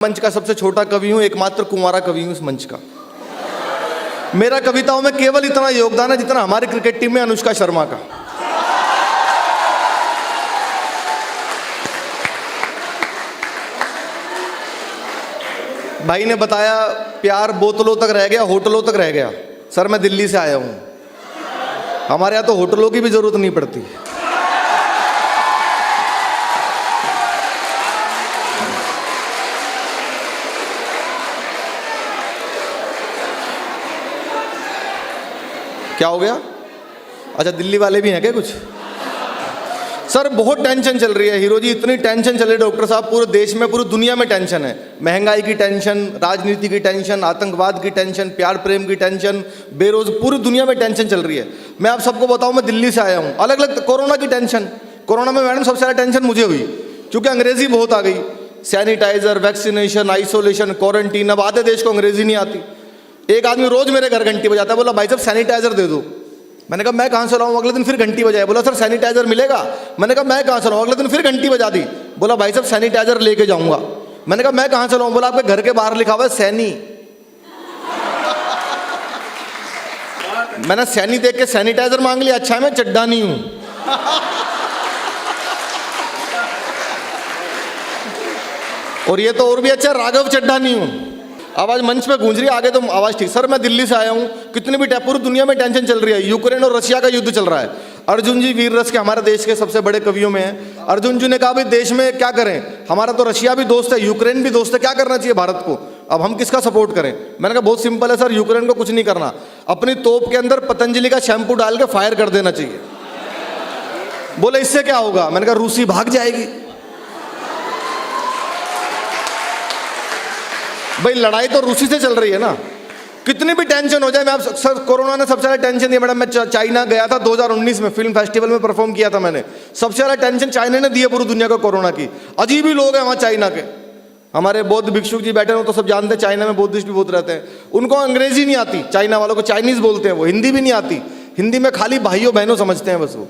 मंच का सबसे छोटा कवि हूं, एकमात्र कुंवारा कवि हूं इस मंच का। मेरा कविताओं में केवल इतना योगदान है जितना हमारी क्रिकेट टीम में अनुष्का शर्मा का। भाई ने बताया प्यार बोतलों तक रह गया, होटलों तक रह गया। सर मैं दिल्ली से आया हूं, हमारे यहां तो होटलों की भी जरूरत नहीं पड़ती। क्या हो गया? अच्छा दिल्ली वाले भी हैं क्या कुछ? सर बहुत टेंशन चल रही है हीरो जी, इतनी टेंशन चल रही है डॉक्टर साहब, पूरे देश में पूरी दुनिया में टेंशन है। महंगाई की टेंशन, राजनीति की टेंशन, आतंकवाद की टेंशन, प्यार प्रेम की टेंशन, पूरी दुनिया में टेंशन चल रही है। मैं आप सबको बताऊं, मैं दिल्ली से आया हूं। अलग अलग कोरोना की टेंशन, कोरोना में मैडम सबसे ज़्यादा टेंशन मुझे हुई क्योंकि अंग्रेजी बहुत आ गई। Sanitiser, vaccination, isolation, quarantine. अब आधे देश को अंग्रेजी नहीं आती। एक आदमी रोज मेरे घर घंटी बजाता है, बोला भाई साहब सैनिटाइजर दे दो। मैंने कहा मैं कहाँ से लाऊं? अगले दिन फिर घंटी बजाए, बोला सर सैनिटाइजर मिलेगा। मैंने कहा मैं कहाँ से लाऊं? अगले दिन फिर घंटी बजा दी, बोला भाई साहब सैनिटाइजर लेके जाऊंगा। मैंने कहा मैं कहाँ से लाऊं? बोला आपके घर के बाहर लिखा हुआ है सैनी। मैंने सैनी देख के सैनिटाइजर मांग लिया। अच्छा है मैं चड्डा नहीं हूं। और ये तो और भी अच्छा, राघव चड्डा नहीं हूं। आवाज मंच पे गूंज रही है, आगे तो आवाज ठीक। सर मैं दिल्ली से आया हूं, कितनी भी पूरी दुनिया में टेंशन चल रही है। यूक्रेन और रशिया का युद्ध चल रहा है। अर्जुन जी वीर रस के हमारे देश के सबसे बड़े कवियों में हैं। अर्जुन जी ने कहा भाई देश में क्या करें, हमारा तो रशिया भी दोस्त है, यूक्रेन भी दोस्त है, क्या करना चाहिए भारत को? अब हम किसका सपोर्ट करें? मैंने कहा बहुत सिंपल है सर, यूक्रेन को कुछ नहीं करना, अपनी तोप के अंदर पतंजलि का शैम्पू डाल के फायर कर देना चाहिए। बोले इससे क्या होगा? मैंने कहा रूसी भाग जाएगी। भाई लड़ाई तो रूसी से चल रही है ना। कितनी भी टेंशन हो जाए, मैं आप सर कोरोना ने सबसे ज़्यादा टेंशन दिया मैडम। मैं चाइना गया था 2019 में, फिल्म फेस्टिवल में परफॉर्म किया था मैंने। सबसे ज़्यादा टेंशन चाइना ने दी है पूरी दुनिया को कोरोना की। अजीब ही लोग हैं वहाँ चाइना के। हमारे बौद्ध भिक्षुक जी बैठे हो तो सब जानते हैं, चाइना में बौद्धिस्ट भी बहुत रहते हैं। उनको अंग्रेजी नहीं आती, चाइना वालों को चाइनीज़ बोलते हैं वो, हिंदी भी नहीं आती। हिंदी में खाली भाइयों बहनों समझते हैं बस, वो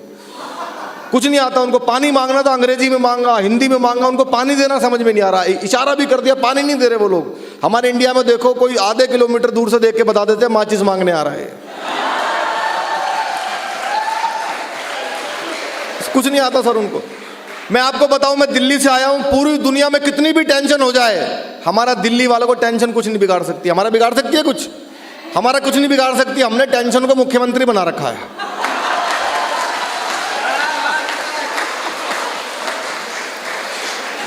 कुछ नहीं आता उनको। पानी मांगना था अंग्रेजी में मांगा, हिंदी में मांगा, उनको पानी देना समझ में नहीं आ रहा। इशारा भी कर दिया, पानी नहीं दे रहे वो लोग। हमारे इंडिया में देखो कोई आधे किलोमीटर दूर से देख के बता देते हैं माचिस मांगने आ रहा है। कुछ नहीं आता सर उनको। मैं आपको बताऊं, मैं दिल्ली से आया हूं, पूरी दुनिया में कितनी भी टेंशन हो जाए, हमारा दिल्ली वालों को टेंशन कुछ नहीं बिगाड़ सकती। हमारा बिगाड़ सकती है कुछ? हमारा कुछ नहीं बिगाड़ सकती। हमने टेंशन को मुख्यमंत्री बना रखा है।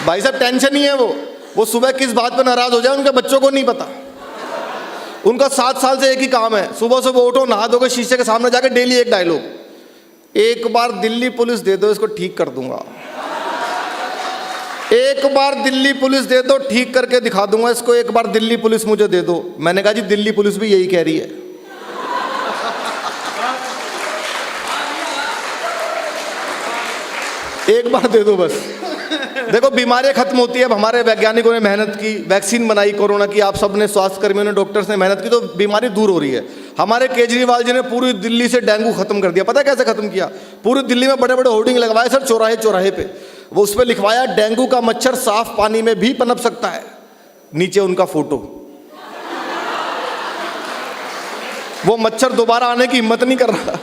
भाई साहब टेंशन ही है वो सुबह किस बात पर नाराज हो जाए उनके बच्चों को नहीं पता। उनका 7 साल से एक ही काम है, सुबह सुबह उठो, नहा धो के शीशे के सामने जाके डेली एक डायलॉग, एक बार दिल्ली पुलिस दे दो इसको ठीक कर दूंगा, एक बार दिल्ली पुलिस दे दो ठीक करके दिखा दूंगा इसको, एक बार दिल्ली पुलिस मुझे दे दो। मैंने कहा जी दिल्ली पुलिस भी यही कह रही है। एक बार दे दो बस। देखो बीमारियां खत्म होती है। अब हमारे वैज्ञानिकों ने मेहनत की, वैक्सीन बनाई कोरोना की, आप सब ने, स्वास्थ्य कर्मियों ने, डॉक्टर्स ने मेहनत की, तो बीमारी दूर हो रही है। हमारे केजरीवाल जी ने पूरी दिल्ली से डेंगू खत्म कर दिया। पता है कैसे खत्म किया? पूरी दिल्ली में बड़े बड़े होर्डिंग लगवाए सर, चौराहे चौराहे पे, वो उस पर लिखवाया डेंगू का मच्छर साफ पानी में भी पनप सकता है, नीचे उनका फोटो। वो मच्छर दोबारा आने की हिम्मत नहीं कर रहा।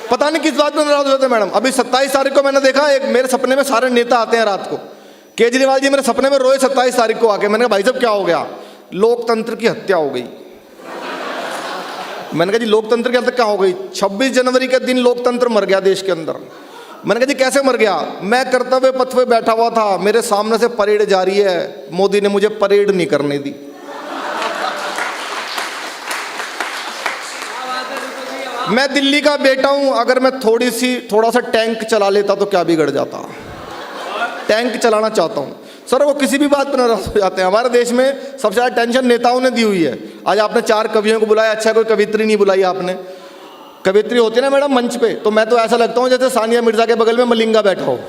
पता नहीं किस बात में नाराज हो जाते हैं मैडम। अभी 27 तारीख को मैंने देखा, एक मेरे सपने में सारे नेता आते हैं रात को। केजरीवाल जी मेरे सपने में रोए 27 तारीख को आके। मैंने कहा भाई साहब क्या हो गया? लोकतंत्र की हत्या हो गई। मैंने कहा जी लोकतंत्र की हत्या क्या हो गई? 26 जनवरी के दिन लोकतंत्र मर गया देश के अंदर। मैंने कहा जी कैसे मर गया? मैं कर्तव्य पथ पे बैठा हुआ था, मेरे सामने से परेड जा रही है, मोदी ने मुझे परेड नहीं करने दी। मैं दिल्ली का बेटा हूं, अगर मैं थोड़ा सा टैंक चला लेता तो क्या बिगड़ जाता? टैंक चलाना चाहता हूं। सर वो किसी भी बात पर नाराज हो जाते हैं। हमारे देश में सबसे ज़्यादा टेंशन नेताओं ने दी हुई है। आज आपने 4 कवियों को बुलाया, अच्छा कोई कवित्री नहीं बुलाई आपने। कवित्री होती ना मैडम मंच पे, तो मैं तो ऐसा लगता हूं जैसे सानिया मिर्जा के बगल में मलिंगा बैठा हो।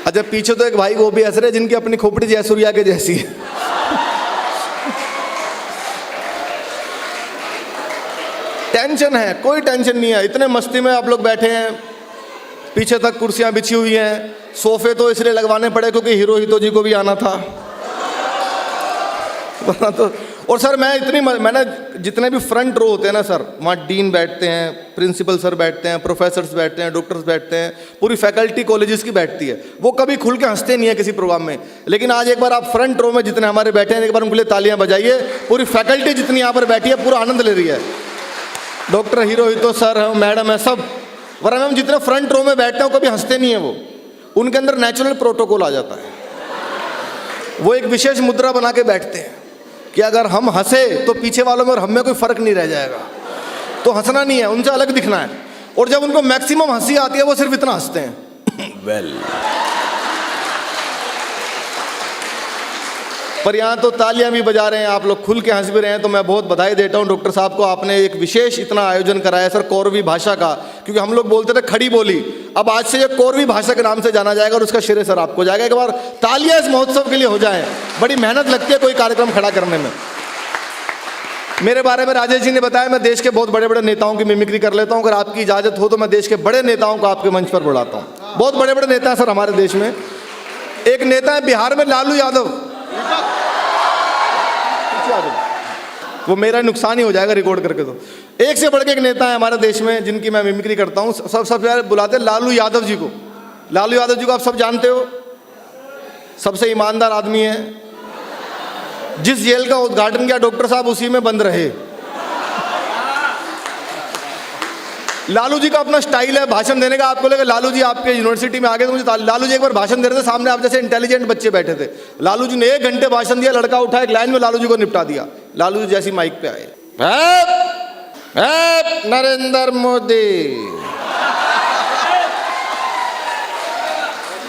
अच्छा पीछे तो एक भाई वो भी ऐसे रहे जिनकी अपनी खोपड़ी जयसूर्या के जैसी है। टेंशन है, कोई टेंशन नहीं है। इतने मस्ती में आप लोग बैठे हैं, पीछे तक कुर्सियां बिछी हुई हैं, सोफे तो इसलिए लगवाने पड़े क्योंकि हीरो हितो जी को भी आना था। तो और सर मैंने जितने भी फ्रंट रो होते हैं ना सर, वहाँ डीन बैठते हैं, प्रिंसिपल सर बैठते हैं, प्रोफेसर्स बैठते हैं, डॉक्टर्स बैठते हैं, पूरी फैकल्टी कॉलेजेस की बैठती है। वो कभी खुल के हंसते नहीं है किसी प्रोग्राम में, लेकिन आज एक बार आप फ्रंट रो में जितने हमारे बैठे हैं एक बार उनके लिए तालियां बजाइए। पूरी फैकल्टी जितनी यहाँ पर बैठी है पूरा आनंद ले रही है। डॉक्टर हीरो हितो सर है, मैडम है, सब। वरना हम जितने फ्रंट रो में बैठते हैं कभी हंसते नहीं है वो, उनके अंदर नेचुरल प्रोटोकॉल आ जाता है। वो एक विशेष मुद्रा बना के बैठते हैं कि अगर हम हंसे तो पीछे वालों में और हम में कोई फर्क नहीं रह जाएगा, तो हंसना नहीं है, उनसे अलग दिखना है। और जब उनको मैक्सिमम हंसी आती है वो सिर्फ इतना हंसते हैं वेल पर यहाँ तो तालियां भी बजा रहे हैं, आप लोग खुल के हंस भी रहे हैं, तो मैं बहुत बधाई देता हूँ डॉक्टर साहब को। आपने एक विशेष इतना आयोजन कराया सर कौरवी भाषा का, क्योंकि हम लोग बोलते थे खड़ी बोली, अब आज से ये कौरवी भाषा के नाम से जाना जाएगा और उसका श्रेय सर आपको जाएगा। एक बार तालियां इस महोत्सव के लिए हो जाएं, बड़ी मेहनत लगती है कोई कार्यक्रम खड़ा करने में। मेरे बारे में राजेश जी ने बताया मैं देश के बहुत बड़े बड़े नेताओं की मिमिक्री कर लेता हूँ। अगर आपकी इजाजत हो तो मैं देश के बड़े नेताओं को आपके मंच पर बुलाता हूँ। बहुत बड़े बड़े नेता हैं सर हमारे देश में। एक नेता है बिहार में लालू यादव, वो मेरा नुकसान ही हो जाएगा रिकॉर्ड करके। तो एक से बढ़ के एक नेता है हमारे देश में जिनकी मैं मिमिक्री करता हूँ। सबसे पहले बुलाते हैं लालू यादव जी को। लालू यादव जी को आप सब जानते हो, सबसे ईमानदार आदमी है। जिस जेल का उद्घाटन किया डॉक्टर साहब उसी में बंद रहे। लालू जी का अपना स्टाइल है भाषण देने का। आपको लगे लालू जी आपके यूनिवर्सिटी में आ गए तो मुझे लालू जी एक बार भाषण दे रहे थे, सामने आप जैसे इंटेलिजेंट बच्चे बैठे थे। लालू जी ने 1 घंटे भाषण दिया, लड़का उठा एक लाइन में लालू जी को निपटा दिया। लालू जी जैसी माइक पे आए, नरेंद्र मोदी,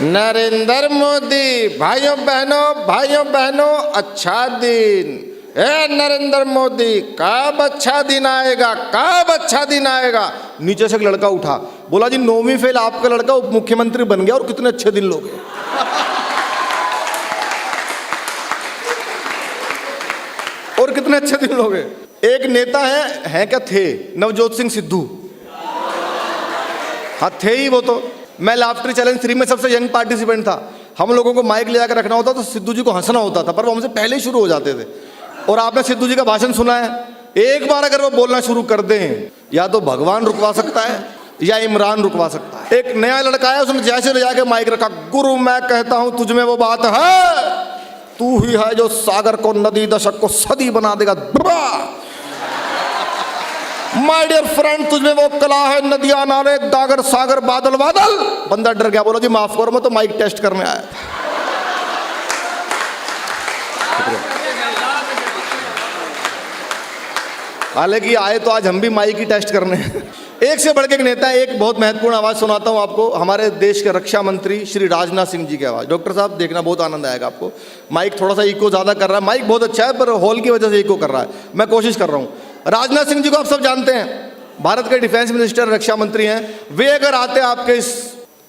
नरेंद्र मोदी, भाइयों बहनों अच्छा दिन। नरेंद्र मोदी कब अच्छा दिन आएगा, कब अच्छा दिन आएगा। नीचे से एक लड़का उठा, बोला जी 9वीं फेल आपका लड़का उप मुख्यमंत्री बन गया और कितने अच्छे दिन लोगे। और कितने अच्छे दिन लोगे। एक नेता है क्या थे, नवजोत सिंह सिद्धू। हाँ थे ही वो तो। मैं लाफ्टर चैलेंज 3 में सबसे यंग पार्टिसिपेंट था। हम लोगों को माइक ले जाकर रखना होता तो सिद्धू जी को हंसना होता था, पर वो हमसे पहले ही शुरू हो जाते थे। और आपने सिद्धू जी का भाषण सुना है, एक बार अगर वो बोलना शुरू कर दें या तो भगवान रुकवा सकता है या इमरान रुकवा सकता है। एक नया लड़का है, उसने जैसे ले जाके माइक रखा, गुरु मैं कहता हूं तुझ में वो बात है, तू ही है जो सागर को नदी दशक को सदी बना देगा। माय डियर फ्रेंड तुझ में वो कला है, नदियां नाले गागर सागर बादल बादल। बंदा डर गया, बोला जी माफ करो मैं तो माइक टेस्ट करने आया था। हालांकि आए तो आज हम भी माइक ही टेस्ट करने हैं। एक से बढ़ के एक नेता है। एक बहुत महत्वपूर्ण आवाज सुनाता हूं आपको, हमारे देश के रक्षा मंत्री श्री राजनाथ सिंह जी की आवाज। डॉक्टर साहब देखना बहुत आनंद आएगा आपको। माइक थोड़ा सा इको ज्यादा कर रहा है, माइक बहुत अच्छा है पर हॉल की वजह से इको कर रहा है, मैं कोशिश कर रहा हूं। राजनाथ सिंह जी को आप सब जानते हैं, भारत के डिफेंस मिनिस्टर रक्षा मंत्री हैं। वे अगर आते आपके इस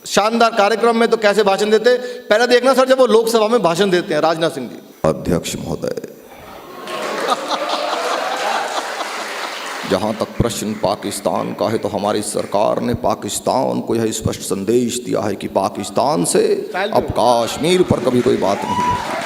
शानदार कार्यक्रम में तो कैसे भाषण देते, पहले देखना सर जब वो लोकसभा में भाषण देते हैं राजनाथ सिंह जी। अध्यक्ष महोदय, जहाँ तक प्रश्न पाकिस्तान का है तो हमारी सरकार ने पाकिस्तान को यह स्पष्ट संदेश दिया है कि पाकिस्तान से अब कश्मीर पर कभी कोई बात नहीं होगी।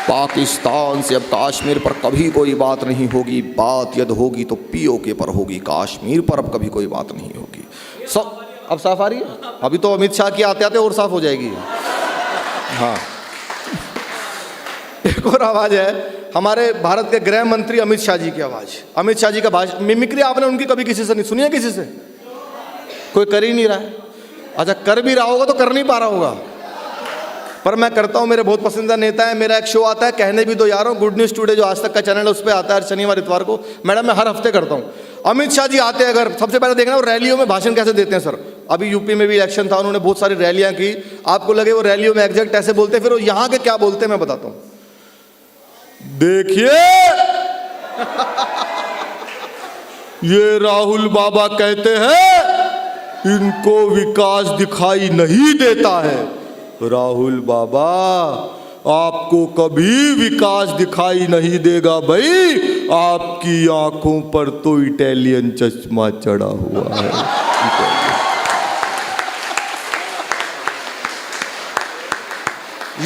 पाकिस्तान से अब कश्मीर पर कभी कोई बात नहीं होगी। बात यदि होगी तो पीओके पर होगी, कश्मीर पर अब कभी कोई बात नहीं होगी। सब अब साफ आ रही है? अभी तो अमित शाह की आते आते और साफ हो जाएगी। हाँ, एक और आवाज है हमारे भारत के गृह मंत्री अमित शाह जी की आवाज। अमित शाह जी का भाषण, मिमिक्री आपने उनकी कभी किसी से नहीं सुनी है? किसी से कोई कर ही नहीं रहा है। अच्छा, कर भी रहा होगा तो कर नहीं पा रहा होगा, पर मैं करता हूं। मेरे बहुत पसंदीदा नेता है। मेरा एक शो आता है कहने भी दो यारों, गुड न्यूज टुडे जो आज तक का चैनल है उस पर आता है शनिवार इतवार को। मैडम मैं हर हफ्ते करता हूं। अमित शाह जी आते हैं, अगर सबसे पहले देखना वो रैलियों में भाषण कैसे देते हैं सर। अभी यूपी में भी इलेक्शन था, उन्होंने बहुत सारी रैलियां की। आपको लगे वो रैलियों में एग्जैक्ट ऐसे बोलते हैं, फिर वो यहाँ के क्या बोलते हैं मैं बताता हूँ। देखिए ये राहुल बाबा कहते हैं इनको विकास दिखाई नहीं देता है। राहुल बाबा आपको कभी विकास दिखाई नहीं देगा भाई, आपकी आंखों पर तो इटालियन चश्मा चढ़ा हुआ है।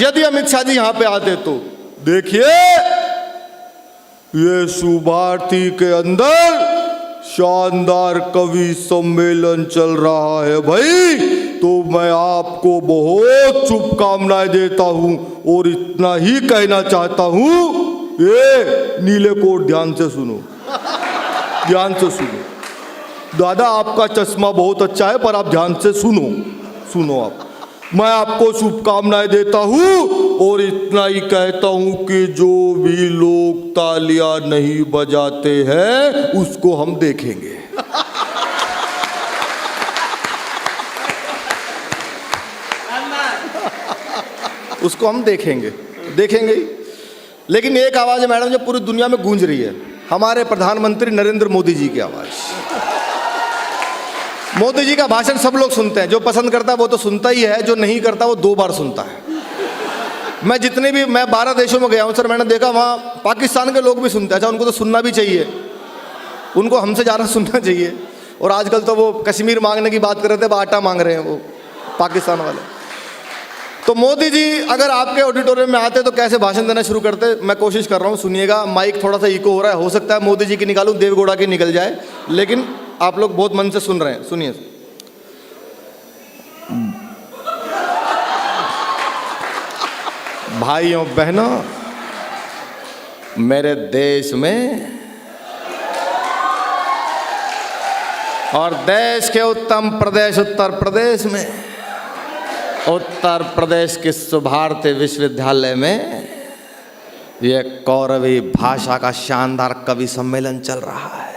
यदि अमित शाह जी यहां पे आते तो देखिए ये सुभारती के अंदर शानदार कवि सम्मेलन चल रहा है भाई, तो मैं आपको बहुत शुभकामनाएं देता हूं और इतना ही कहना चाहता हूं, ये नीले कोट ध्यान से सुनो, ध्यान से सुनो। दादा आपका चश्मा बहुत अच्छा है पर आप ध्यान से सुनो, सुनो आप। मैं आपको शुभकामनाएं देता हूं और इतना ही कहता हूं कि जो भी लोग तालियां नहीं बजाते हैं उसको हम देखेंगे। उसको हम देखेंगे, देखेंगे ही। लेकिन एक आवाज है मैडम जो पूरी दुनिया में गूंज रही है, हमारे प्रधानमंत्री नरेंद्र मोदी जी की आवाज। मोदी जी का भाषण सब लोग सुनते हैं, जो पसंद करता है वो तो सुनता ही है, जो नहीं करता वो 2 बार सुनता है। मैं 12 देशों में गया हूं सर, मैंने देखा वहां पाकिस्तान के लोग भी सुनते हैं। अच्छा उनको तो सुनना भी चाहिए, उनको हमसे ज़्यादा सुनना चाहिए। और आजकल तो वो कश्मीर मांगने की बात कर रहे थे, वो आटा मांग रहे हैं वो पाकिस्तान वाले। तो मोदी जी अगर आपके ऑडिटोरियम में आते तो कैसे भाषण देना शुरू करते, मैं कोशिश कर रहा हूँ, सुनिएगा। माइक थोड़ा सा इको हो रहा है, हो सकता है मोदी जी की निकालूं, देवगौड़ा की निकल जाए, लेकिन आप लोग बहुत मन से सुन रहे हैं, सुनिए। भाइयों बहनों, मेरे देश में और देश के उत्तम प्रदेश उत्तर प्रदेश में, उत्तर प्रदेश के सुभारती विश्वविद्यालय में यह कौरवी भाषा का शानदार कवि सम्मेलन चल रहा है।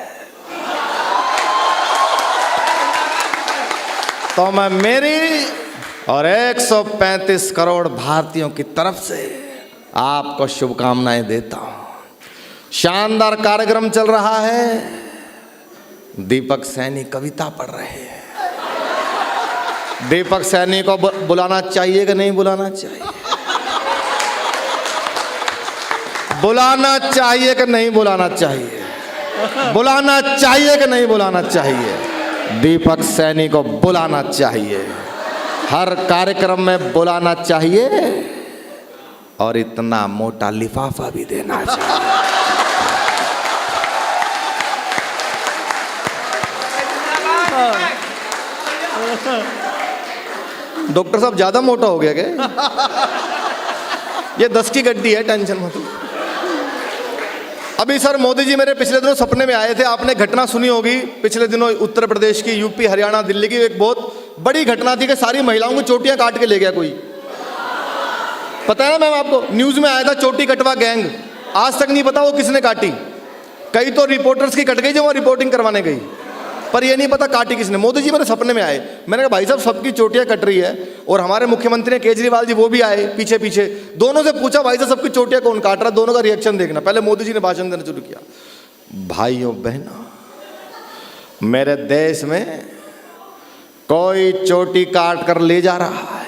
तो मैं मेरी और 135 करोड़ भारतीयों की तरफ से आपको शुभकामनाएं देता हूं। शानदार कार्यक्रम चल रहा है। दीपक सैनी कविता पढ़ रहे हैं। दीपक सैनी को बुलाना चाहिए कि नहीं बुलाना चाहिए? बुलाना चाहिए कि नहीं बुलाना चाहिए? बुलाना चाहिए कि नहीं बुलाना चाहिए? दीपक सैनी को बुलाना चाहिए, हर कार्यक्रम में बुलाना चाहिए और इतना मोटा लिफाफा भी देना चाहिए। डॉक्टर साहब ज्यादा मोटा हो गया क्या? ये 10 की गड्डी है, टेंशन मत। अभी सर मोदी जी मेरे पिछले दिनों सपने में आए थे। आपने घटना सुनी होगी पिछले दिनों उत्तर प्रदेश की, यूपी, हरियाणा, दिल्ली की एक बहुत बड़ी घटना थी कि सारी महिलाओं की चोटियां काट के ले गया कोई। पता है ना मैम आपको, न्यूज में आया था चोटी कटवा गैंग। आज तक नहीं पता वो किसने काटी। कई तो रिपोर्टर्स की कट गई जो वहां रिपोर्टिंग करवाने गई, पर ये नहीं पता काटी किसने। मोदी जी मेरे सपने में आए। मैंने कहा भाई साहब सबकी चोटियां कट रही है, और हमारे मुख्यमंत्री केजरीवाल जी वो भी आए पीछे पीछे। दोनों से पूछा भाई साहब सबकी चोटियां कौन काट रहा, दोनों का रिएक्शन देखना। पहले मोदी जी ने भाषण देना शुरू किया। भाइयों बहनों, मेरे देश में कोई चोटी काट कर ले जा रहा है,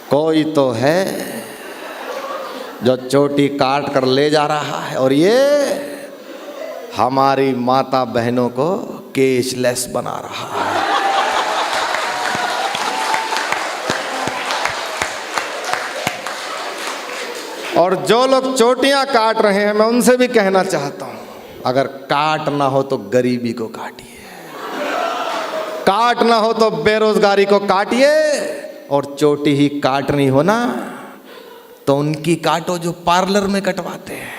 कोई तो है जो चोटी काट कर ले जा रहा है, और ये हमारी माता बहनों को केशलेस बना रहा है। और जो लोग चोटियां काट रहे हैं मैं उनसे भी कहना चाहता हूं, अगर काट ना हो तो गरीबी को काटिए, काट ना हो तो बेरोजगारी को काटिए, और चोटी ही काटनी हो ना तो उनकी काटो जो पार्लर में कटवाते हैं।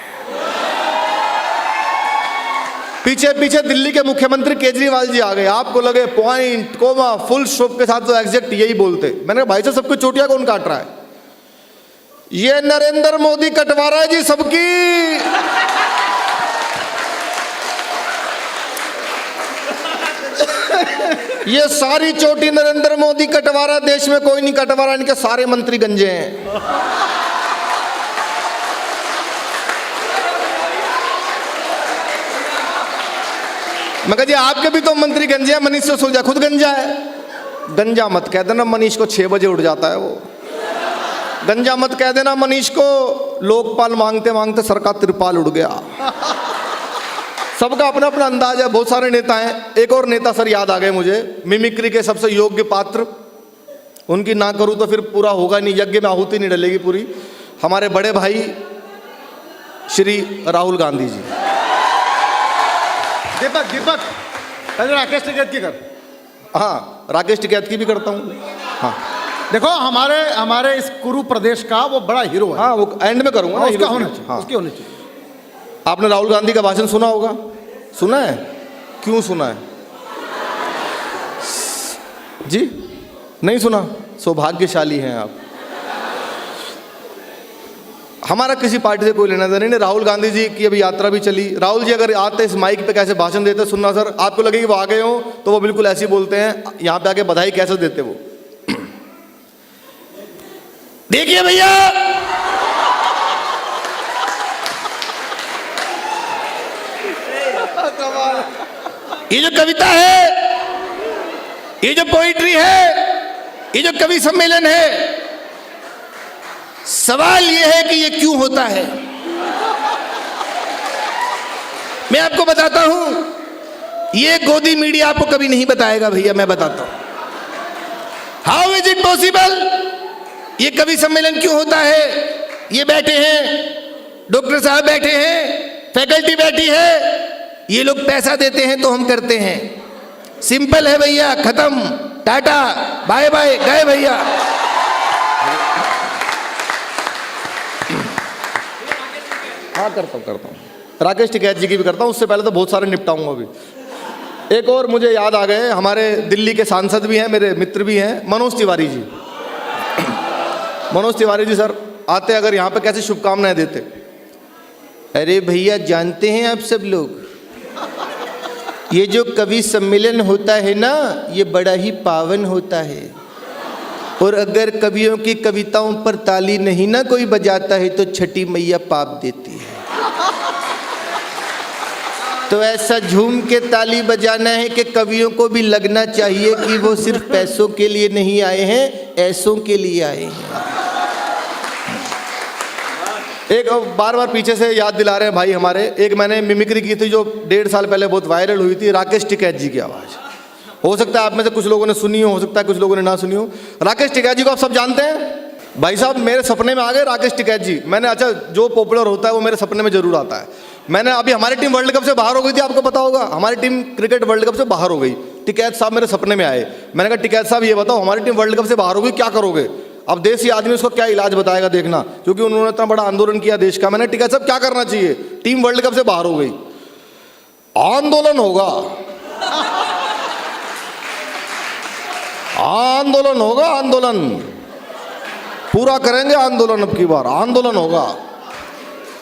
पीछे पीछे दिल्ली के मुख्यमंत्री केजरीवाल जी आ गए। आपको लगे पॉइंट कोमा फुल स्टॉप के साथ तो एग्जैक्ट यही बोलते। मैंने कहा भाई साहब सबकी चोटियां कौन काट रहा है? ये नरेंद्र मोदी कटवा रहा है जी सबकी। ये सारी चोटी नरेंद्र मोदी कटवा रहा है, देश में कोई नहीं कटवा रहा। इनके सारे मंत्री गंजे हैं। मैं कहा जी आपके भी तो मंत्री गंजे हैं, मनीष सिसोदिया खुद गंजा है। गंजा मत कह देना मनीष को, 6 बजे उठ जाता है वो। गंजा मत कह देना मनीष को, लोकपाल मांगते मांगते सरकार तिरपाल उड़ गया। सबका अपना अपना अंदाज है। बहुत सारे नेता हैं। एक और नेता सर याद आ गए मुझे, मिमिक्री के सबसे योग्य पात्र उनकी ना करूं तो फिर पूरा होगा नहीं, यज्ञ में आहुति नहीं डलेगी पूरी। हमारे बड़े भाई श्री राहुल गांधी जी। दीपक पहले राकेश टिकैत की कर। हाँ, राकेश टिकैत की भी करता हूँ। हाँ देखो हमारे इस कुरु प्रदेश का वो बड़ा हीरो है। हाँ, वो एंड में करूँगा ना, उसका होना चाहिए। हाँ। उसकी होनी चाहिए। आपने राहुल गांधी का भाषण सुना होगा? सुना है? क्यों सुना है जी? नहीं सुना? सौभाग्यशाली हैं आप। हमारा किसी पार्टी से कोई लेना देना नहीं। राहुल गांधी जी की अभी यात्रा भी चली। राहुल जी अगर आते इस माइक पे कैसे भाषण देते सुनना सर, आपको लगे कि वो आ गए हो, तो वो बिल्कुल ऐसे ही बोलते हैं। यहाँ पे आके बधाई कैसे देते वो, देखिए भैया, ये जो कविता है, ये जो पोइट्री है, ये जो कवि सम्मेलन है, सवाल ये है कि ये क्यों होता है। मैं आपको बताता हूं, ये गोदी मीडिया आपको कभी नहीं बताएगा भैया, मैं बताता हूं। How is it possible? ये कवि सम्मेलन क्यों होता है? ये बैठे हैं, डॉक्टर साहब बैठे हैं, फैकल्टी बैठी है, ये लोग पैसा देते हैं तो हम करते हैं। सिंपल है भैया, खत्म, टाटा बाय बाय, गए भैया। हाँ करता हूँ। राकेश टिकैत जी की भी करता हूँ, उससे पहले तो बहुत सारे निपटाऊंगा अभी। एक और मुझे याद आ गए, हमारे दिल्ली के सांसद भी हैं, मेरे मित्र भी हैं, मनोज तिवारी जी। मनोज तिवारी जी सर आते अगर यहाँ पे कैसे शुभकामनाएं देते। अरे भैया जानते हैं आप सब लोग, ये जो कवि सम्मेलन होता है ना, ये बड़ा ही पावन होता है, और अगर कवियों की कविताओं पर ताली नहीं ना कोई बजाता है तो छठी मैया पाप देती है। तो ऐसा झूम के ताली बजाना है कि कवियों को भी लगना चाहिए कि वो सिर्फ पैसों के लिए नहीं आए हैं, ऐसों के लिए आए हैं। एक बार बार पीछे से याद दिला रहे हैं भाई हमारे, एक मैंने मिमिक्री की थी जो 1.5 साल पहले बहुत वायरल हुई थी, राकेश टिकैत जी की आवाज़। हो सकता है आप में से कुछ लोगों ने सुनी हो सकता है कुछ लोगों ने ना सुनी हो। राकेश टिकैत जी को आप सब जानते हैं भाई साहब, मेरे सपने में आ गए राकेश टिकैत जी। मैंने अच्छा, जो पॉपुलर होता है वो मेरे सपने में जरूर आता है। मैंने अभी हमारी टीम वर्ल्ड कप से बाहर हो गई थी, आपको पता होगा, हमारी टीम क्रिकेट वर्ल्ड कप से बाहर हो गई। टिकैत साहब मेरे सपने में आए। मैंने कहा टिकैत साहब ये बताओ, हमारी टीम वर्ल्ड कप से बाहर हो गई, क्या करोगे? अब देसी आदमी उसको क्या इलाज बताएगा देखना, क्योंकि उन्होंने इतना बड़ा आंदोलन किया देश का। मैंने टिकैत साहब क्या करना चाहिए? टीम वर्ल्ड कप से बाहर हो गई, आंदोलन होगा, आंदोलन होगा, आंदोलन पूरा करेंगे, आंदोलन अब की बार आंदोलन होगा।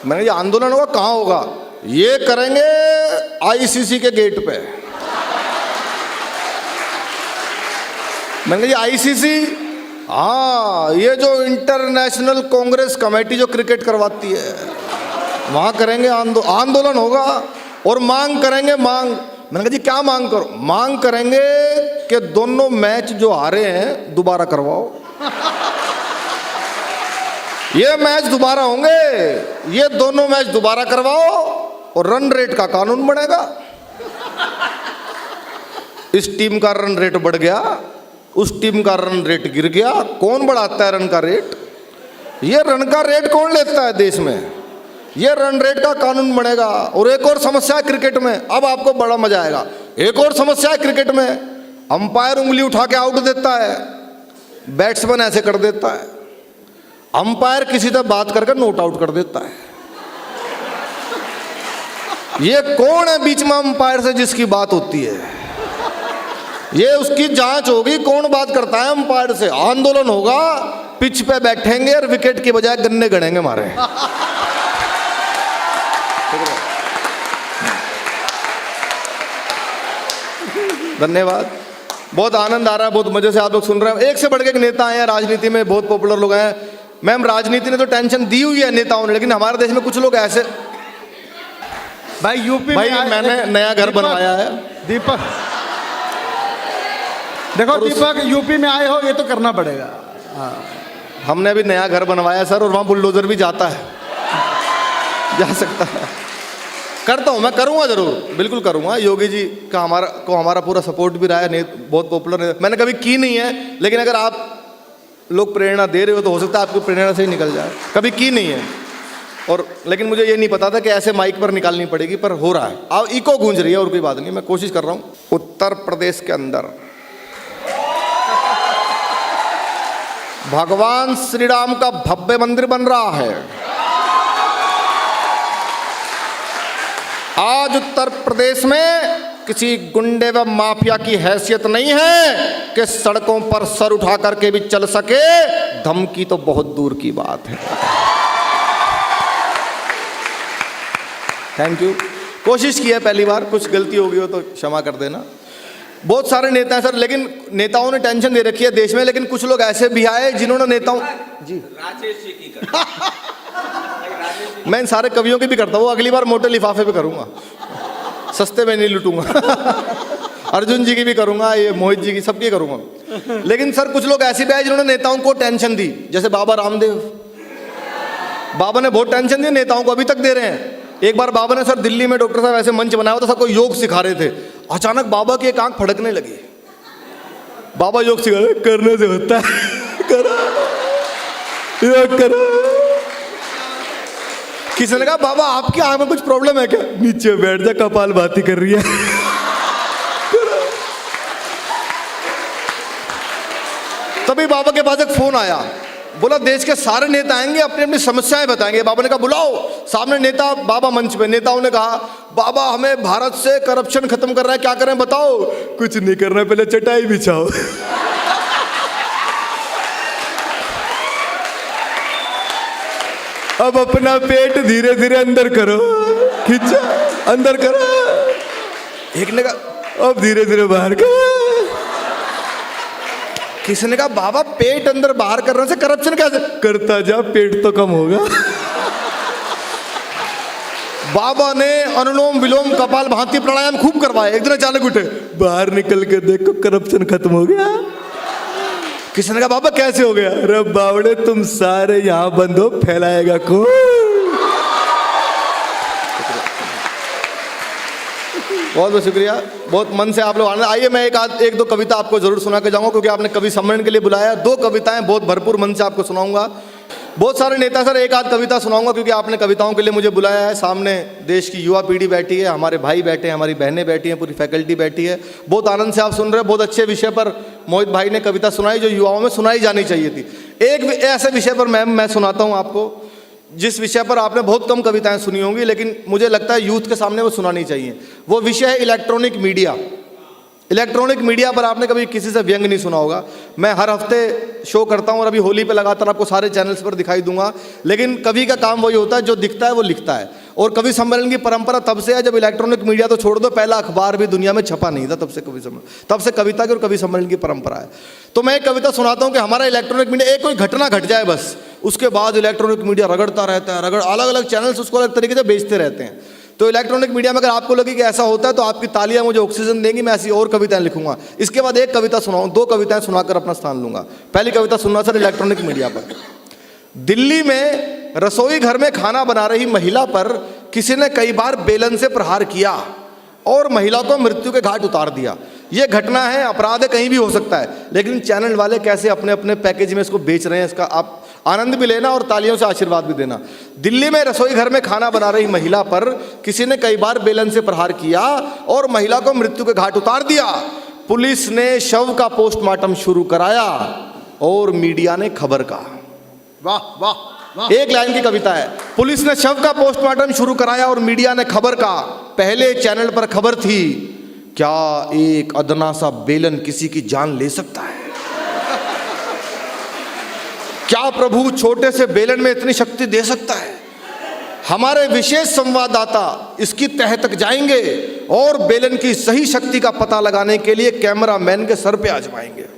मैंने ये आंदोलन होगा, कहाँ होगा? ये करेंगे आईसीसी के गेट पे। मैंने ये आईसीसी, हाँ, ये जो इंटरनेशनल कांग्रेस कमेटी जो क्रिकेट करवाती है, वहाँ करेंगे आंदोलन होगा, और मांग करेंगे, मांग। मैंने कहा जी क्या मांग करो? मांग करेंगे कि दोनों मैच जो हारे हैं दोबारा करवाओ, ये मैच दोबारा होंगे, ये दोनों मैच दोबारा करवाओ, और रन रेट का कानून बनेगा। इस टीम का रन रेट बढ़ गया, उस टीम का रन रेट गिर गया, कौन बढ़ाता है रन का रेट? ये रन का रेट कौन लेता है देश में? ये रन रेट का कानून बनेगा। और एक और समस्या है क्रिकेट में, अब आपको बड़ा मजा आएगा। एक और समस्या है क्रिकेट में, अंपायर उंगली उठा के आउट देता है, बैट्समैन ऐसे कर देता है, अंपायर किसी से बात करके नोट आउट कर देता है। ये कौन है बीच में अंपायर से जिसकी बात होती है? ये उसकी जांच होगी, कौन बात करता है अंपायर से। आंदोलन होगा, पिच पे बैठेंगे और विकेट के बजाय गन्ने गड़ेंगे हमारे। धन्यवाद, बहुत आनंद आ रहा है, बहुत मजे से आप लोग सुन रहे हैं। एक से बढ़ के एक नेता आए हैं राजनीति में, बहुत पॉपुलर लोग हैं। मैम राजनीति ने तो टेंशन दी हुई है नेताओं ने, लेकिन हमारे देश में कुछ लोग ऐसे, भाई यूपी भाई मैंने नया घर बनवाया है। दीपक देखो, दीपक यूपी में आए हो, ये तो करना पड़ेगा। हमने अभी नया घर बनवाया सर, और वहाँ बुलडोजर भी जाता है, जा सकता है। करता हूँ, मैं करूँगा जरूर, बिल्कुल करूँगा। योगी जी का हमारा पूरा सपोर्ट भी रहा है, बहुत पॉपुलर है। मैंने कभी की नहीं है, लेकिन अगर आप लोग प्रेरणा दे रहे हो तो हो सकता है आपकी प्रेरणा से ही निकल जाए, कभी की नहीं है। और लेकिन मुझे ये नहीं पता था कि ऐसे माइक पर निकालनी पड़ेगी, पर हो रहा है। अब इको गूंज रही है और कोई बात नहीं, मैं कोशिश कर रहा हूँ। उत्तर प्रदेश के अंदर भगवान श्री राम का भव्य मंदिर बन रहा है। आज उत्तर प्रदेश में किसी गुंडे व माफिया की हैसियत नहीं है कि सड़कों पर सर उठा करके भी चल सके, धमकी तो बहुत दूर की बात है। Thank you. कोशिश की है पहली बार, कुछ गलती हो गई हो तो क्षमा कर देना। बहुत सारे नेता हैं सर, लेकिन नेताओं ने टेंशन दे रखी है देश में, लेकिन कुछ लोग ऐसे भी आए जिन्होंने नेताओं जी राजेश जी की मैं इन सारे कवियों की भी करता हूँ, अगली बार मोटे लिफाफे पे करूंगा, सस्ते में नहीं लूटूंगा। अर्जुन जी की भी करूंगा, ये मोहित जी की, सबकी करूंगा। लेकिन सर कुछ लोग ऐसे भी आए जिन्होंने नेताओं को टेंशन दी, जैसे बाबा रामदेव। बाबा ने बहुत टेंशन दी नेताओं को, अभी तक दे रहे हैं। एक बार बाबा ने सर दिल्ली में डॉक्टर साहब ऐसे मंच बनाया था, सबको योग सिखा रहे थे। अचानक बाबा की एक आंख फड़कने लगी। बाबा योग सिखा रहे, करने से होता है, करो योग करो। किसी ने कहा बाबा आपकी आंख में कुछ प्रॉब्लम है क्या? नीचे बैठ जा, कपालभाति कर रही है। तभी बाबा के पास एक फोन आया, बोला देश के सारे नेता आएंगे, अपनी अपनी समस्याएं बताएंगे। बाबा ने कहा बुलाओ। सामने नेता, बाबा मंच पे। नेताओं ने कहा बाबा हमें भारत से करप्शन खत्म करना है, क्या करें बताओ? कुछ नहीं करना, पहले चटाई बिछाओ। अब अपना पेट धीरे धीरे अंदर करो, खींचो अंदर करो। एक ने कहा अब धीरे धीरे बाहर करो। किसी ने कहा बाबा पेट अंदर बाहर करने से करप्शन कैसे? करता जा, पेट तो कम होगा। बाबा ने अनुलोम विलोम कपालभाति प्राणायाम खूब करवाए। एक दिन अचानक उठे, बाहर निकल के देखो करप्शन खत्म हो गया। किसी ने कहा बाबा कैसे हो गया? अरे बावड़े तुम सारे यहां बंद हो, फैलाएगा कौन? बहुत बहुत शुक्रिया, बहुत मन से आप लोग आनंद। आइए मैं एक दो कविता आपको जरूर सुना के जाऊंगा, क्योंकि आपने कवि सम्मेलन के लिए बुलाया। दो कविताएं बहुत भरपूर मन से आपको सुनाऊंगा। बहुत सारे नेता सर, एक आध कविता सुनाऊंगा क्योंकि आपने कविताओं के लिए मुझे बुलाया है। सामने देश की युवा पीढ़ी बैठी है, हमारे भाई बैठे हैं, हमारी बहनें बैठी हैं, पूरी फैकल्टी बैठी है। बहुत आनंद से आप सुन रहे हैं। बहुत अच्छे विषय पर मोहित भाई ने कविता सुनाई जो युवाओं में सुनाई जानी चाहिए थी। एक ऐसे विषय पर मैं सुनाता हूँ आपको, जिस विषय पर आपने बहुत कम कविताएं सुनी होंगी, लेकिन मुझे लगता है यूथ के सामने वो सुनानी चाहिए। वो विषय है इलेक्ट्रॉनिक मीडिया। इलेक्ट्रॉनिक मीडिया पर आपने कभी किसी से व्यंग नहीं सुना होगा। मैं हर हफ्ते शो करता हूं और अभी होली पे लगातार आपको सारे चैनल्स पर दिखाई दूंगा। लेकिन कवि का काम वही होता है, जो दिखता है वो लिखता है। और कवि सम्मेलन की परंपरा तब से है जब इलेक्ट्रॉनिक मीडिया तो छोड़ दो, पहला अखबार भी दुनिया में छपा नहीं था, तब से कवि सम्मेलन, तब से कविता की और कवि सम्मेलन की परंपरा है। तो मैं एक कविता सुनाता हूँ कि हमारा इलेक्ट्रॉनिक मीडिया, एक कोई घटना घट जाए बस, उसके बाद इलेक्ट्रॉनिक मीडिया रगड़ता रहता है, अलग अलग चैनल्स उसको अलग तरीके से बेचते रहते हैं। तो इलेक्ट्रॉनिक मीडिया में अगर आपको लगे कि ऐसा होता है तो आपकी तालियां मुझे ऑक्सीजन देंगी, मैं ऐसी और कविताएं लिखूंगा। इसके बाद एक कविता सुनाऊं, दो कविताएं सुनाकर अपना स्थान लूंगा। पहली कविता सुनना सर इलेक्ट्रॉनिक मीडिया पर। दिल्ली में रसोई घर में खाना बना रही महिला पर किसी ने कई बार बेलन से प्रहार किया और महिला को मृत्यु के घाट उतार दिया। यह घटना है, अपराध है, कहीं भी हो सकता है, लेकिन चैनल वाले कैसे अपने अपने पैकेज में इसको बेच रहे हैं, इसका आप आनंद भी लेना और तालियों से आशीर्वाद भी देना। दिल्ली में रसोई घर में खाना बना रही महिला पर किसी ने कई बार बेलन से प्रहार किया और महिला को मृत्यु के घाट उतार दिया। पुलिस ने शव का पोस्टमार्टम शुरू कराया और मीडिया ने खबर का। वाह वाह वाह। एक लाइन की कविता है। पुलिस ने शव का पोस्टमार्टम शुरू कराया और मीडिया ने खबर का। पहले चैनल पर खबर थी, क्या एक अदना सा बेलन किसी की जान ले सकता है? क्या प्रभु छोटे से बेलन में इतनी शक्ति दे सकता है? हमारे विशेष संवाददाता इसकी तह तक जाएंगे और बेलन की सही शक्ति का पता लगाने के लिए कैमरामैन के सर पे आजमाएंगे।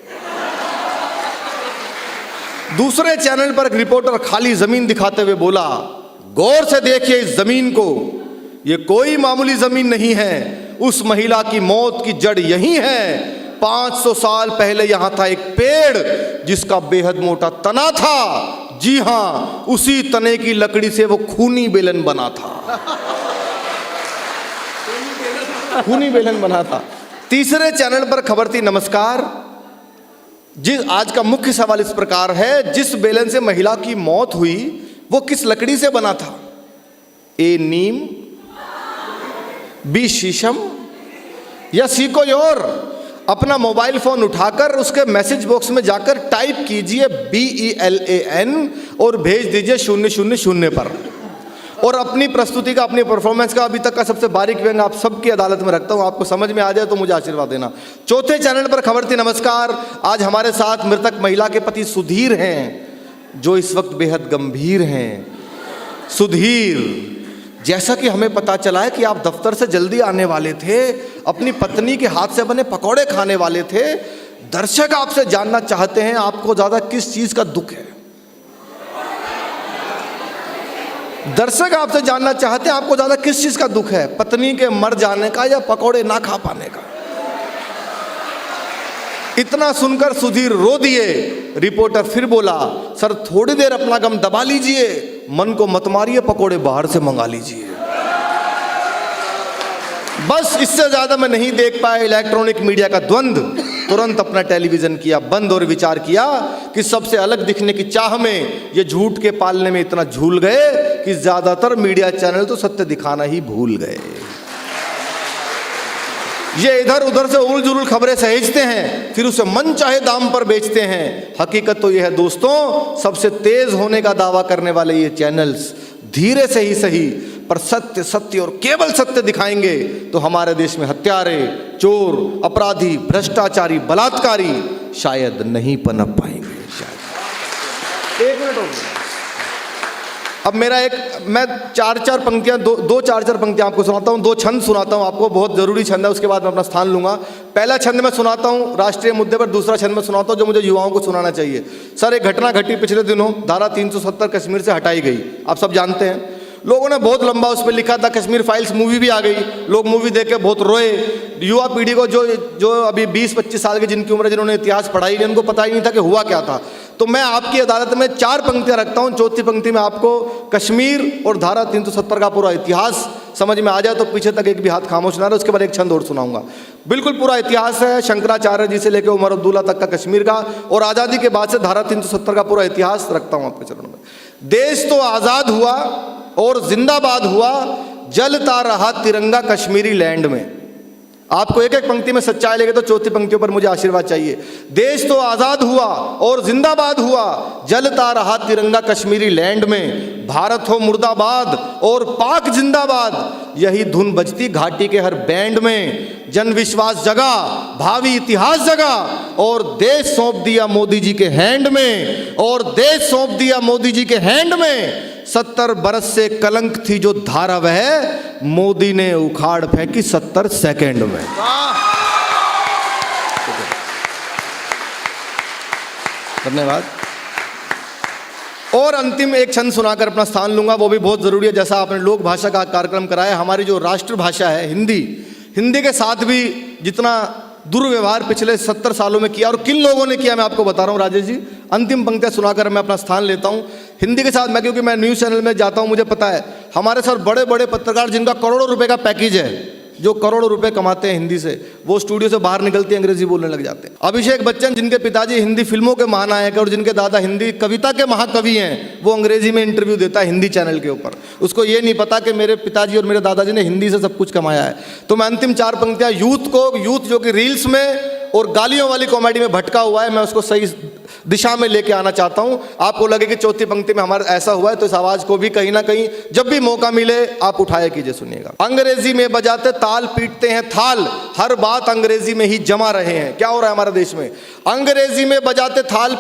दूसरे चैनल पर एक रिपोर्टर खाली जमीन दिखाते हुए बोला, गौर से देखिए इस जमीन को, ये कोई मामूली जमीन नहीं है, उस महिला की मौत की जड़ यही है। 500 साल पहले यहां था एक पेड़ जिसका बेहद मोटा तना था। जी हां, उसी तने की लकड़ी से वो खूनी बेलन बना था। खूनी बेलन बना था। तीसरे चैनल पर खबर थी, नमस्कार, आज का मुख्य सवाल इस प्रकार है, जिस बेलन से महिला की मौत हुई वो किस लकड़ी से बना था? ए नीम, बी शीशम, या सी कोई और? अपना मोबाइल फोन उठाकर उसके मैसेज बॉक्स में जाकर टाइप कीजिए BELAN और भेज दीजिए 000 पर। और अपनी प्रस्तुति का, अपनी परफॉर्मेंस का अभी तक का सबसे बारीक व्यंग आप सबकी अदालत में रखता हूं, आपको समझ में आ जाए तो मुझे आशीर्वाद देना। चौथे चैनल पर खबर थी। नमस्कार। आज हमारे साथ मृतक महिला के पति सुधीर हैं, जो इस वक्त बेहद गंभीर हैं। सुधीर, जैसा कि हमें पता चला है कि आप दफ्तर से जल्दी आने वाले थे, अपनी पत्नी के हाथ से बने पकौड़े खाने वाले थे। दर्शक आपसे जानना चाहते हैं आपको ज्यादा किस चीज का दुख है? दर्शक आपसे जानना चाहते हैं आपको ज्यादा किस चीज का दुख है, पत्नी के मर जाने का या पकौड़े ना खा पाने का? इतना सुनकर सुधीर रो दिए। रिपोर्टर फिर बोला, सर थोड़ी देर अपना गम दबा लीजिए, मन को मत मारिए, पकौड़े बाहर से मंगा लीजिए। बस इससे ज्यादा मैं नहीं देख पाया इलेक्ट्रॉनिक मीडिया का द्वंद्व। तुरंत अपना टेलीविजन किया बंद और विचार किया कि सबसे अलग दिखने की चाह में ये झूठ के पालने में इतना झूल गए कि ज्यादातर मीडिया चैनल तो सत्य दिखाना ही भूल गए। ये इधर उधर से उल जुल खबरें सहेजते हैं, फिर उसे मन चाहे दाम पर बेचते हैं। हकीकत तो यह है दोस्तों, सबसे तेज होने का दावा करने वाले ये चैनल्स धीरे से ही सही पर सत्य सत्य और केवल सत्य दिखाएंगे तो हमारे देश में हत्यारे, चोर, अपराधी, भ्रष्टाचारी, बलात्कारी शायद नहीं पनप पाएंगे। शायद। एक मिनट हो गया। अब मैं चार पंक्तियां दो चार पंक्तियां आपको सुनाता हूं, 2 छंद सुनाता हूं आपको, बहुत जरूरी छंद है, उसके बाद मैं अपना स्थान लूंगा। पहला छंद मैं सुनाता हूं राष्ट्रीय मुद्दे पर, दूसरा छंद मैं सुनाता हूं जो मुझे युवाओं को सुनाना चाहिए। सर एक घटना घटी पिछले दिनों, धारा 370 कश्मीर से हटाई गई, आप सब जानते हैं। लोगों ने बहुत लंबा उस पर लिखा था, कश्मीर फाइल्स मूवी भी आ गई, लोग मूवी देख के बहुत रोए। युवा पीढ़ी को जो अभी 20-25 साल की जिनकी उम्र है, जिन्होंने इतिहास पढ़ाई नहीं, उनको पता ही नहीं था कि हुआ क्या था। तो मैं आपकी अदालत में 4 पंक्तियां रखता हूं, चौथी पंक्ति में आपको कश्मीर और धारा 370 का पूरा इतिहास समझ में आ जाए तो पीछे तक एक भी हाथ खामोश ना रहे। उसके बाद एक छंद और सुनाऊंगा। बिल्कुल पूरा इतिहास है, शंकराचार्य जी से लेकर उमर अब्दुल्ला तक का कश्मीर का, और आज़ादी के बाद से धारा 370 का पूरा इतिहास रखता हूं आपके चरणों में। देश तो आज़ाद हुआ और जिंदाबाद हुआ, जलता रहा तिरंगा कश्मीरी लैंड में। आपको एक एक पंक्ति में सच्चाई लगे तो चौथी पंक्तियों पर मुझे आशीर्वाद चाहिए। देश तो आजाद हुआ और जिंदाबाद हुआ, जलता रहा तिरंगा कश्मीरी लैंड में। भारत हो मुर्दाबाद और पाक जिंदाबाद, यही धुन बजती घाटी के हर बैंड में। जन विश्वास जगा, भावी इतिहास जगा, और देश सौंप दिया मोदी जी के हैंड में, और देश सौंप दिया मोदी जी के हैंड में। 70 बरस से कलंक थी जो धारा वह, मोदी ने उखाड़ फेंकी 70 सेकंड में। धन्यवाद। और अंतिम एक छंद सुनाकर अपना स्थान लूंगा, वो भी बहुत जरूरी है। जैसा आपने लोक भाषा का कार्यक्रम कराया, हमारी जो राष्ट्रभाषा है हिंदी के साथ भी जितना दुर्व्यवहार पिछले 70 सालों में किया, और किन लोगों ने किया मैं आपको बता रहा हूं राजेश जी। अंतिम पंक्तियां सुनाकर मैं अपना स्थान लेता हूं। हिंदी के साथ मैं, क्योंकि मैं न्यूज़ चैनल में जाता हूं, मुझे पता है हमारे सर बड़े बड़े पत्रकार जिनका करोड़ों रुपए का पैकेज है, जो करोड़ों रुपए कमाते हैं हिंदी से, वो स्टूडियो से बाहर निकलते हैं अंग्रेजी बोलने लग जाते हैं। अभिषेक बच्चन जिनके पिताजी हिंदी फिल्मों के महानायक और जिनके दादा हिंदी कविता के महाकवि हैं, वो अंग्रेजी में इंटरव्यू देता है हिंदी चैनल के ऊपर। उसको ये नहीं पता कि मेरे पिताजी और मेरे दादाजी ने हिंदी से सब कुछ कमाया है। तो मैं अंतिम 4 पंक्तियां यूथ जो कि रील्स में और गालियों वाली कॉमेडी में भटका हुआ है, मैं उसको सही दिशा में लेके आना चाहता हूं। आपको लगे कि चौथी पंक्ति में हमारा ऐसा हुआ है, तो इस आवाज को भी कहीं ना कहीं जब भी मौका मिले आप उठाया कीजिए, सुनिएगा। अंग्रेजी में बजाते ताल पीटते हैं थाल, हर बात अंग्रेजी में ही जमा रहे हैं। क्या हो रहा है हमारे देश में? अंग्रेजी में बजाते ताल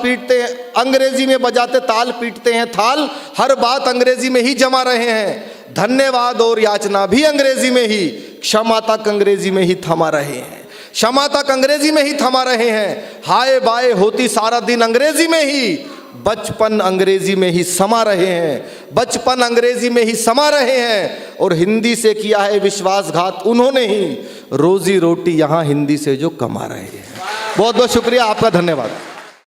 पीटते हैं थाल, हर बात अंग्रेजी में ही जमा रहे हैं। धन्यवाद और याचना भी अंग्रेजी में ही, क्षमा तक अंग्रेजी में ही थमा रहे हैं। क्षमा तक अंग्रेजी में ही थमा रहे हैं। हाय बाय होती सारा दिन अंग्रेजी में ही, बचपन अंग्रेजी में ही समा रहे हैं। बचपन अंग्रेजी में ही समा रहे हैं, और हिंदी से किया है विश्वासघात उन्होंने ही, रोजी रोटी यहां हिंदी से जो कमा रहे हैं। बहुत बहुत शुक्रिया आपका, धन्यवाद।